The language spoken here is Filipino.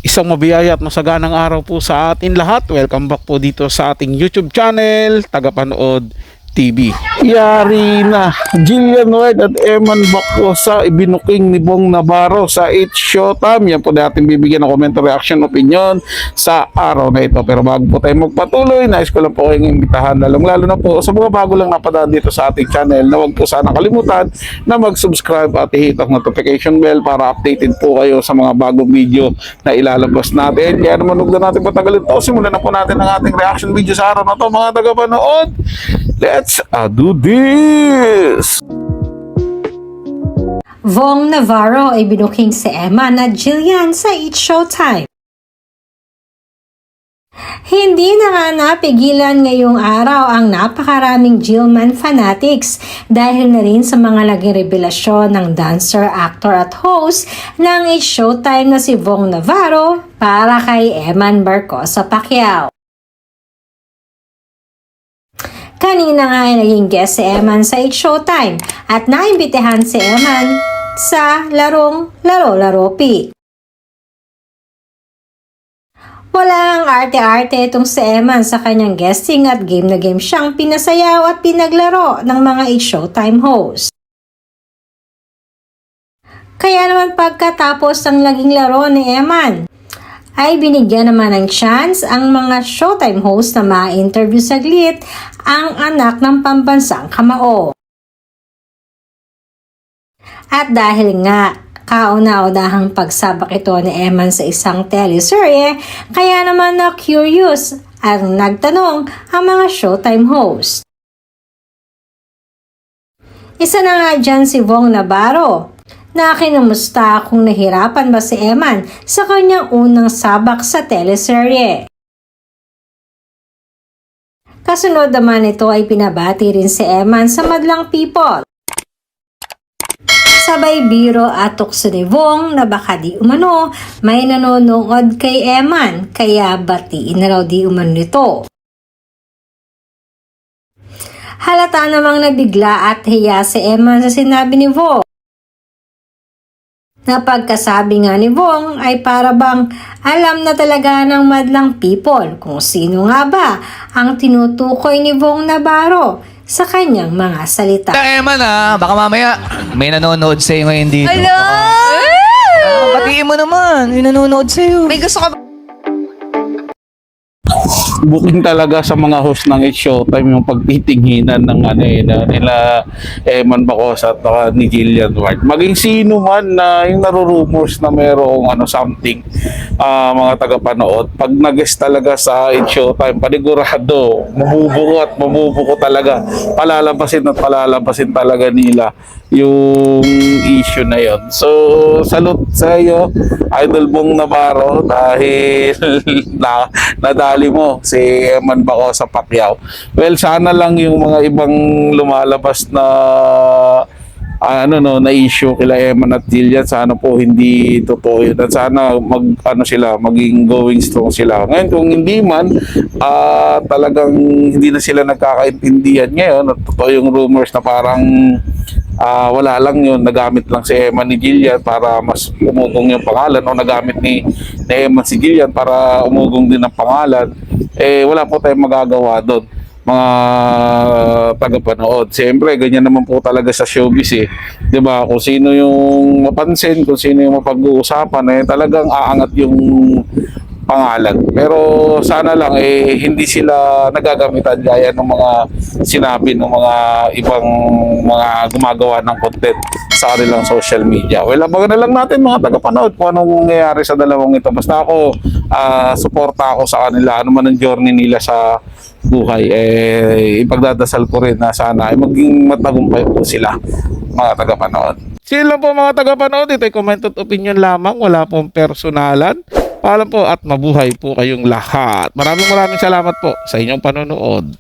Isang mabiyaya at masaganang araw po sa atin lahat. Welcome back po dito sa ating YouTube channel, Tagapanood TV. Yari na Jillian White at Eman Baco sa ibinuking ni Bong Navarro sa It's Showtime. Yan po natin bibigyan ng comment, reaction, opinion sa araw na ito. Pero bago po tayo magpatuloy, nais ko lang po kayong imbitahan, lalo na po sa mga bago lang napadaan dito sa ating channel, na huwag po sana kalimutan na mag-subscribe at i-hit ang notification bell para updated po kayo sa mga bagong video na ilalabas natin. Kaya naman huwag na natin patagalin to. Simulan na po natin ang ating reaction video sa araw na to, mga tagapanood. Let's do this! Bong Navarro ay binuking si Eman at Jillian sa It's Showtime. Hindi na nga napigilan ngayong araw ang napakaraming Jillman fanatics dahil na rin sa mga naging revelasyon ng dancer, actor at host ng It's Showtime na si Bong Navarro para kay Eman Barcosa Pacquiao. Kanina nga ay naging guest si Eman sa It's Showtime at naimbitahan si Eman sa larong Laro-Laro Pi. Walang arte-arte itong si Eman sa kanyang guesting at game na game siyang pinasayaw at pinaglaro ng mga It's Showtime host. Kaya naman pagkatapos ng naging laro ni Eman, ay binigyan naman ng chance ang mga Showtime host na ma-interview saglit ang anak ng pambansang kamao. At dahil nga kauna-unahang pagsabak ito ni Eman sa isang teleserye, kaya naman na curious ang nagtanong ang mga Showtime host. Isa na nga dyan si Bong Navarro, na kinumusta kung nahirapan ba si Eman sa kanyang unang sabak sa teleserye. Kasunod naman ito ay pinabati rin si Eman sa madlang people. Sabay biro at tukso ni Bong na baka di umano may nanonood kay Eman kaya batiin na raw di umano nito. Halata namang nabigla at hiya si Eman sa sinabi ni Bong. Na pagkasabi nga ni Bong ay para bang alam na talaga ng madlang people kung sino nga ba ang tinutukoy ni Bong Navarro sa kanyang mga salita. Eman baka mamaya may nanonood sa'yo ngayon dito. Hello! Batiin mo naman, may nanonood sa'yo. May gusto ka ba? Booking talaga sa mga host ng It's Showtime yung pagtitinginan ng nila Eman Bacosa at ni Jillian White. Maging sino man na yung narurumors na merong something, mga tagapanood, pag nag-guest talaga sa It's Showtime, panigurado, mabubuko talaga. Palalampasin talaga nila yung issue na yon. So, salute sa iyo, Idol Bong Navarro, dahil nadali mo si Eman Bacosa Pacquiao. Well, sana lang yung mga ibang lumalabas na na issue kila Eman at Jillian, sana po hindi totoo yun. At sana maging going strong sila. Ngayon, kung hindi man, talagang hindi na sila nagkakaintindihan ngayon, at totoo yung rumors na parang wala lang yun, nagamit lang si Eman ni Jillian para mas umugong yung pangalan, o nagamit ni Eman si Jillian para umugong din ang pangalan, wala po tayong magagawa doon, mga tagapanood. Siyempre, ganyan naman po talaga sa showbiz diba? Kung sino yung mapansin, kung sino yung mapag-uusapan, talagang aangat yung pangalan. Pero sana lang hindi sila nagagamitan gaya ng mga sinabi ng mga ibang mga gumagawa ng content sa kanilang social media. Well, abangan na lang natin mga tagapanood kung anong nangyayari sa dalawang ito. Basta ako, suporta ako sa kanila, ano man ang journey nila sa buhay, ipagdadasal ko rin na sana ay maging matagumpay po sila, mga tagapanood. Sila po mga tagapanood, ito ay comment at opinion lamang, wala pong personalan. Paalam po at mabuhay po kayong lahat. Maraming salamat po sa inyong panonood.